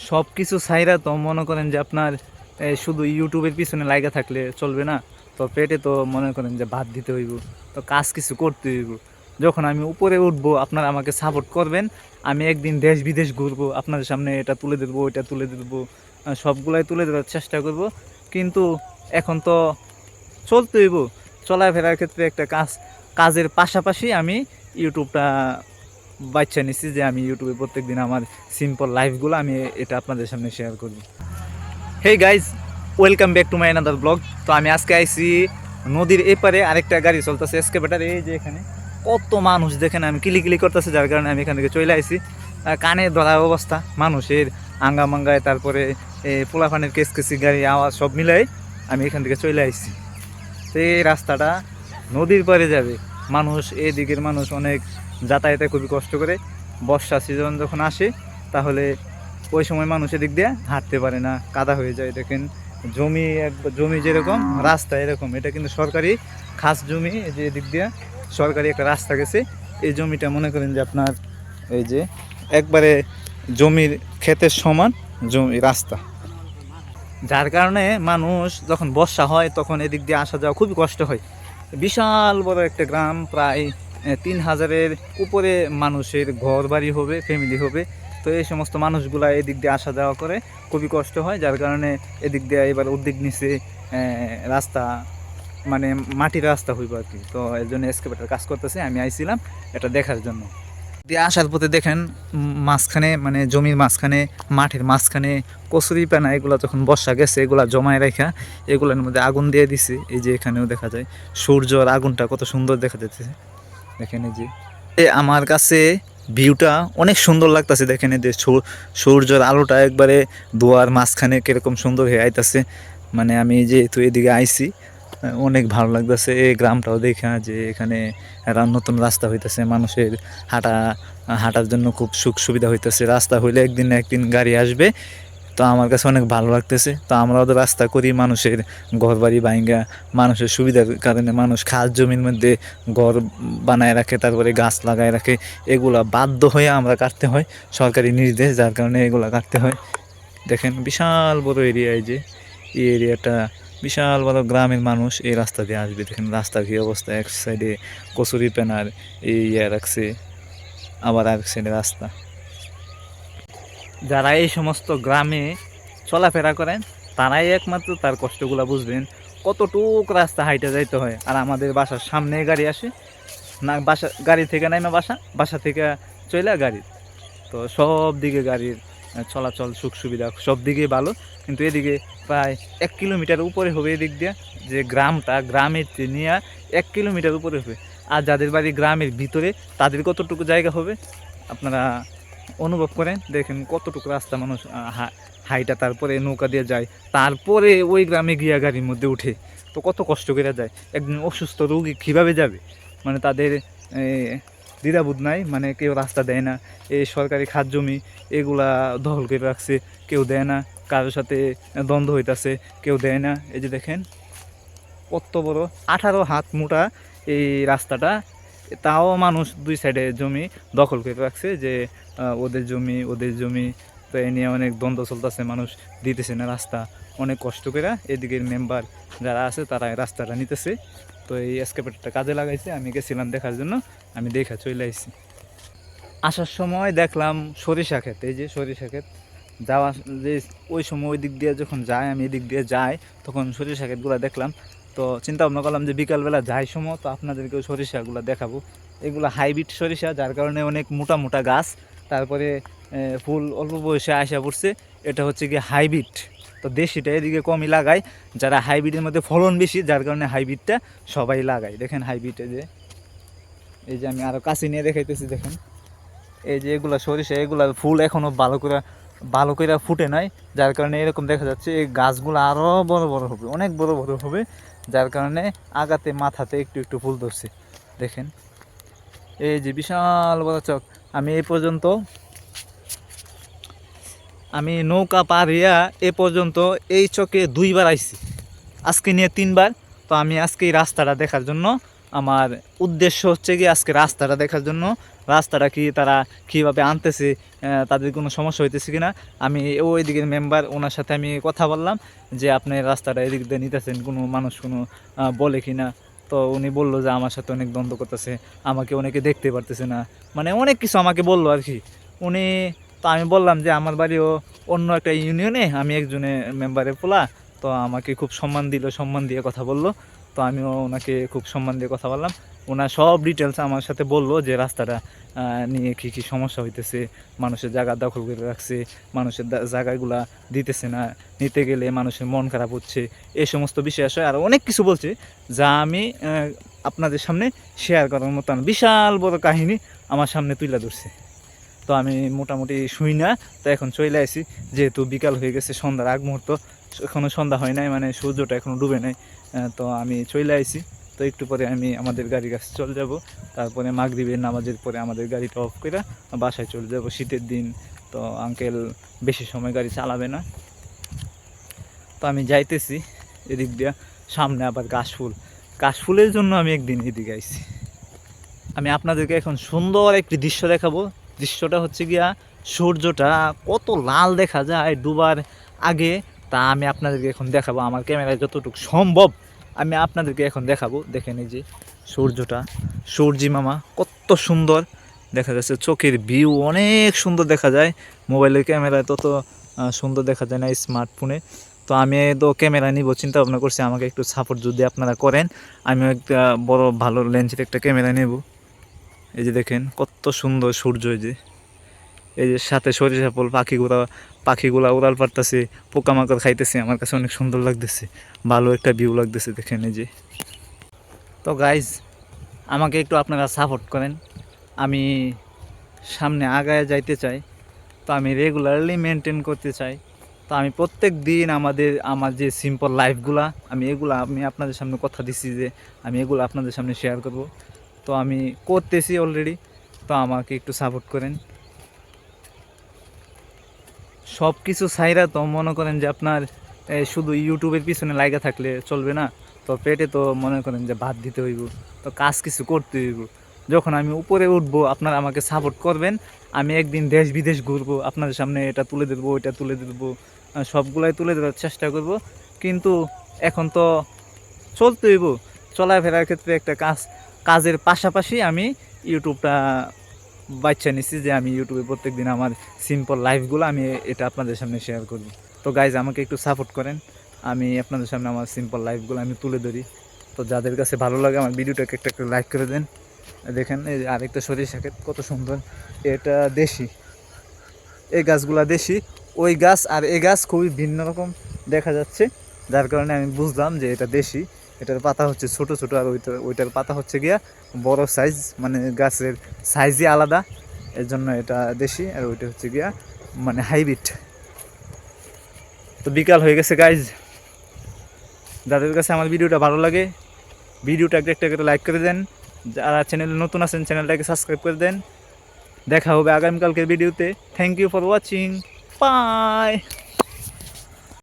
সব কিছু ছাইরা তো মনে করেন যে আপনার শুধু ইউটিউবের পিছনে লাগা থাকলে চলবে না। তো পেটে তো মনে করেন যে ভাত দিতে হইব, তো কাজ কিছু করতে হইব। যখন আমি উপরে উঠবো আপনারা আমাকে সাপোর্ট করবেন, আমি একদিন দেশ বিদেশ ঘুরবো, আপনাদের সামনে এটা তুলে ধরবো, ওইটা তুলে ধরবো, সবগুলাই তুলে ধরার চেষ্টা করব। কিন্তু এখন তো চলতে হইব, চলাফেরার ক্ষেত্রে একটা কাজের পাশাপাশি আমি ইউটিউবটা বাচ্চা নিচ্ছি যে আমি ইউটিউবে প্রত্যেকদিন আমার সিম্পল লাইফগুলো আমি এটা আপনাদের সামনে শেয়ার করব। Hey guys, welcome back to my another blog. তো আমি আজকে আইছি নদীর এপারে, আরেকটা গাড়ি চলতেছে এসকেভেটার। এই যে এখানে কত মানুষ দেখেন, আমি কিলি করতেছে, যার কারণে আমি এখান থেকে চলে আইছি। কানে ধরা অবস্থা মানুষের, আঙ্গা মাঙ্গায়, তারপরে পোলাফানের কেসকেসি গাড়ি আওয়াজ সব মিলাই আমি এখান থেকে চলে আইছি। তো এই রাস্তাটা নদীর পাড়ে যাবে, মানুষ এদিকের মানুষ অনেক যাতায়াতে খুবই কষ্ট করে। বর্ষা সিজন যখন আসে তাহলে ওই সময় মানুষ এদিক দিয়ে হাঁটতে পারে না, কাদা হয়ে যায়। দেখেন জমি যেরকম রাস্তা এরকম, এটা কিন্তু সরকারি খাস জমি। এই যে এদিক দিয়ে সরকারি একটা রাস্তা গেছে, এই জমিটা মনে করেন যে আপনার এই যে একবারে জমির ক্ষেতের সমান জমি রাস্তা, যার কারণে মানুষ যখন বর্ষা হয় তখন এদিক দিয়ে আসা যাওয়া খুবই কষ্ট হয়। বিশাল বড় একটা গ্রাম, প্রায় 3000-এর উপরে মানুষের ঘর বাড়ি হবে, ফ্যামিলি হবে। তো এই সমস্ত মানুষগুলা এদিক দিয়ে আসা যাওয়া করে, খুবই কষ্ট হয়। যার কারণে এদিক দিয়ে এবার উদ্যোগ নিছে রাস্তা, মানে মাটির রাস্তা হইব আর কি। তো এর জন্য এসকেভেটার কাজ করতেছে, আমি আইছিলাম এটা দেখার জন্য। দিয়ে আসার পথে দেখেন মাঝখানে, মানে জমির মাঝখানে, মাঠের মাঝখানে কচুরি পানা, এগুলো যখন বর্ষা গেছে এগুলা জমায় রেখা, এগুলোর মধ্যে আগুন দিয়ে দিছে। এই যে এখানেও দেখা যায় সূর্যর আগুনটা কত সুন্দর দেখা যাচ্ছে। দেখেন এই যে আমার কাছে ভিউটা অনেক সুন্দর লাগতেছে। দেখেন এই যে সূর্যের আলোটা একবারে দুয়ার মাঝখানে কিরকম সুন্দর হয়ে আইতাছে। মানে আমি যেহেতু এদিকে আইছি, অনেক ভালো লাগতেছে এই গ্রামটাও দেখা, যে এখানে নতুন রাস্তা হইতেছে, মানুষের হাঁটার জন্য খুব সুবিধা হইতেছে। রাস্তা হইলে একদিন না একদিন গাড়ি আসবে, তো আমার কাছে অনেক ভালো লাগতেছে। তো আমরাও তো রাস্তা করি, মানুষের ঘর বাড়ি ভাঙ্গা, মানুষের সুবিধার কারণে মানুষ খাস জমির মধ্যে ঘর বানায় রাখে, তারপরে গাছ লাগায় রাখে, এগুলা বাধ্য হয়ে আমরা কাটতে হয়, সরকারি নির্দেশ, যার কারণে এগুলা কাটতে হয়। দেখেন বিশাল বড় এরিয়া, এই যে এই এরিয়াটা বিশাল বড়, গ্রামের মানুষ এই রাস্তা দিয়ে আসবে। দেখেন রাস্তার কী অবস্থা, এক সাইডে কচুরি প্যানার এই রাখছে, আবার এক সাইডে রাস্তা। যারা এই সমস্ত গ্রামে চলাফেরা করেন তারাই একমাত্র তার কষ্টগুলো বুঝবেন, কতটুক রাস্তা হাইটে যাইতে হয়। আর আমাদের বাসার সামনে গাড়ি আসে না, গাড়ি থেকে নামে বাসা থেকে চলে গাড়ি, তো সব দিকে গাড়ির চলাচল সুখ সুবিধা সব দিকেই ভালো। কিন্তু এদিকে প্রায় 1 কিলোমিটার উপরে হবে এদিক দিয়ে, যে গ্রামের নিয়ে 1 কিলোমিটার উপরে হবে। আর যাদের বাড়ি গ্রামের ভিতরে তাদের কতটুকু জায়গা হবে আপনারা অনুভব করেন। দেখেন কতটুকু রাস্তা মানুষ হাইটা, তারপরে নৌকা দিয়ে যায়, তারপরে ওই গ্রামে গিয়া গাড়ির মধ্যে উঠে, তো কত কষ্ট করে যায়। একদিন অসুস্থ রোগী কীভাবে যাবে, মানে তাদের দ্বিধাবোধ নাই, মানে কেউ রাস্তা দেয় না। এই সরকারি খাত জমি এগুলা দখল করে রাখছে, কেউ দেয় না, কারোর সাথে দ্বন্দ্ব হইতাছে, কেউ দেয় না। এই যে দেখেন কত বড় 18 হাত মোটা এই রাস্তাটা, তাও মানুষ দুই সাইডে জমি দখল করে রাখছে, যে ওদের জমি। তো এ নিয়ে অনেক দ্বন্দ্ব চলতেছে, মানুষ দিতেছে না রাস্তা, অনেক কষ্ট করে এদিকের মেম্বার যারা আছে তারা রাস্তাটা নিতেছে। তো এই এসকেভেটারটা কাজে লাগাইছে, আমি গেছিলাম দেখার জন্য, আমি দেখা চলে আসছি। আসার সময় দেখলাম সরিষা ক্ষেত, এই যে সরিষা ক্ষেত, যাওয়া যে ওই সময় ওই দিক দিয়ে যখন যায়, আমি এদিক দিয়ে যাই, তখন সরিষা ক্ষেতগুলো দেখলাম। তো চিন্তা ভাবনা করলাম যে বিকালবেলা যাই সময় তো আপনাদেরকেও সরিষাগুলো দেখাবো। এগুলো হাইব্রিড সরিষা, যার কারণে অনেক মোটা মোটা গাছ, তারপরে ফুল অল্প বয়সে আসা পড়ছে। এটা হচ্ছে কি হাইব্রিড, তো দেশিটা এদিকে কমই লাগায়, যারা হাইব্রিডের মধ্যে ফলন বেশি, যার কারণে হাইব্রিডটা সবাই লাগায়। দেখেন হাইব্রিডে যে এই যে আমি আরও কাছে নিয়ে দেখাইতেছি, দেখেন এই যে এগুলা সরিষা, এগুলা ফুল এখনও ভালো করে ফুটে নাই, যার কারণে এরকম দেখা যাচ্ছে। এই গাছগুলো আরও বড় বড় হবে, অনেক বড় বড় হবে, যার কারণে আগাতে মাথাতে একটু একটু ফুল ধরছে। দেখেন এই যে বিশাল বড় চক। আমি নৌকা পার হইয়া এ পর্যন্ত এই চকে 2বার আইছি, আজকে নিয়ে 3বার। তো আমি আজকে এই রাস্তাটা দেখার জন্য আমার উদ্দেশ্য হচ্ছে কি আজকে রাস্তাটা দেখার জন্য, রাস্তাটা কি তারা কীভাবে আনতেছে, তাদের কোনো সমস্যা হইতেছে কিনা। আমি ওই দিকের মেম্বার ওনার সাথে আমি কথা বললাম যে আপনি রাস্তাটা এদিক দিয়ে নিতেছেন, কোনো মানুষ কোনো বলে কি না। তো উনি বললো যে আমার সাথে অনেক দ্বন্দ্ব করতেছে, আমাকে অনেকে দেখতে পারতেছে না, মানে অনেক কিছু আমাকে বললো আর কি উনি। তো আমি বললাম যে আমার বাড়িও অন্য একটা ইউনিয়নে, আমি একজনের মেম্বারের পোলা। তো আমাকে খুব সম্মান দিল, সম্মান দিয়ে কথা বললো। তো আমিও ওনাকে খুব সম্মান দিয়ে কথা বললাম। ওনার সব ডিটেলস আমার সাথে বললো যে রাস্তাটা নিয়ে কী কী সমস্যা হইতেছে, মানুষের জায়গা দখল করে রাখছে, মানুষের জায়গাগুলা দিতেছে না, নিতে গেলে মানুষের মন খারাপ হচ্ছে, এই সমস্ত বিষয় আসে আর অনেক কিছু বলছে যা আমি আপনাদের সামনে শেয়ার করার মতন বিশাল বড় কাহিনী আমার সামনে তুলে ধরছে। তো আমি মোটামুটি শুই না। তো এখন চলে আসি, যেহেতু বিকাল হয়ে গেছে, সন্ধ্যার আগ মুহূর্ত, এখনও সন্ধ্যা হয় নাই, মানে সূর্যটা এখনও ডুবে নাই। তো আমি চলে আসি। তো একটু পরে আমি আমাদের গাড়ির কাছে চলে যাব, তারপরে মাগরিবের নামাজের পরে আমাদের গাড়িটা অফ করে বাসায় চলে যাব। শীতের দিন তো আঙ্কেল বেশি সময় গাড়ি চালাবে না। তো আমি যাইতেছি এদিক দিয়ে, সামনে আবার কাশফুল, কাশফুলের জন্য আমি একদিন এদিকে আইছি। আমি আপনাদেরকে এখন সুন্দর একটি দৃশ্য দেখাবো। দৃশ্যটা হচ্ছে গিয়া সূর্যটা কত লাল দেখা যায় ডুবার আগে, তা আমি আপনাদেরকে এখন দেখাবো। আমার ক্যামেরায় যতটুকু সম্ভব আমি আপনাদেরকে এখন দেখাবো। দেখেন এই যে সূর্যটা, সূর্যি মামা কত সুন্দর দেখা যাচ্ছে, চোখের ভিউ অনেক সুন্দর দেখা যায়। মোবাইলের ক্যামেরায় তত সুন্দর দেখা যায় না স্মার্টফোনে। তো আমি তো ক্যামেরা নিব চিন্তা ভাবনা করছি, আমাকে একটু সাপোর্ট যদি আপনারা করেন আমিও একটা বড় ভালো লেন্সের একটা ক্যামেরা নেব। এই যে দেখেন কত সুন্দর সূর্য, এই যে সাথে সরিষা ফুল, পাখিগুলা উড়াল পারতেছে, পোকামাকড় খাইতেছে, আমার কাছে অনেক সুন্দর লাগতেছে, ভালো একটা ভিউ লাগতেছে দেখেন এই যে। তো গাইজ আমাকে একটু আপনারা সাপোর্ট করেন, আমি সামনে আগায় যাইতে চাই। তো আমি রেগুলারলি মেনটেন করতে চাই। তো আমি প্রত্যেক দিন আমার যে সিম্পল লাইফগুলা আমি আপনাদের সামনে কথা দিচ্ছি যে আমি এগুলো আপনাদের সামনে শেয়ার করব। তো আমি করতেছি অলরেডি, তো আমাকে একটু সাপোর্ট করেন। সব কিছু ছাইরা তো মনে করেন যে আপনার শুধু ইউটিউবের পিছনে লাগা থাকলে চলবে না। তো পেটে তো মনে করেন যে ভাত দিতে হইব, তো কাজ কিছু করতে হইব। যখন আমি উপরে উঠবো আপনারা আমাকে সাপোর্ট করবেন, আমি একদিন দেশ বিদেশ ঘুরবো, আপনাদের সামনে এটা তুলে ধরবো, ওইটা তুলে ধরবো, সবগুলাই তুলে ধরার চেষ্টা করব। কিন্তু এখন তো চলতে হইব, চলাফেরার ক্ষেত্রে একটা কাজের পাশাপাশি আমি ইউটিউবটা বাচ্চা নিচ্ছি যে আমি ইউটিউবে প্রত্যেক দিন আমার সিম্পল লাইফগুলো আমি এটা আপনাদের সামনে শেয়ার করব। তো গাইজ আমাকে একটু সাপোর্ট করেন, আমি আপনাদের সামনে আমার সিম্পল লাইফগুলো আমি তুলে ধরি। তো যাদের কাছে ভালো লাগে আমার ভিডিওটাকে একটা লাইক করে দেন। দেখেন এই আরেকটা সরিষা ক্ষেত কত সুন্দর, এটা দেশি, এই গাছগুলা দেশি, ওই গাছ আর এই গাছ খুবই ভিন্ন রকম দেখা যাচ্ছে, যার কারণে আমি বুঝলাম যে এটা দেশি। এটার পাতা হচ্ছে ছোট ছোট, আর ওইটার পাতা হচ্ছে গিয়া বড় সাইজ, মানে গাছের সাইজই আলাদা, এর জন্য এটা দেশি, আর ওইটা হচ্ছে গিয়া মানে হাইব্রিড। তো বিকাল হয়ে গেছে গাইজ, যাদের কাছে আমার ভিডিওটা ভালো লাগে ভিডিওটা একটা করে লাইক করে দেন, যারা চ্যানেলে নতুন আছেন চ্যানেলটাকে সাবস্ক্রাইব করে দেন। দেখা হবে আগামীকালকের ভিডিওতে। Thank you for watching, by.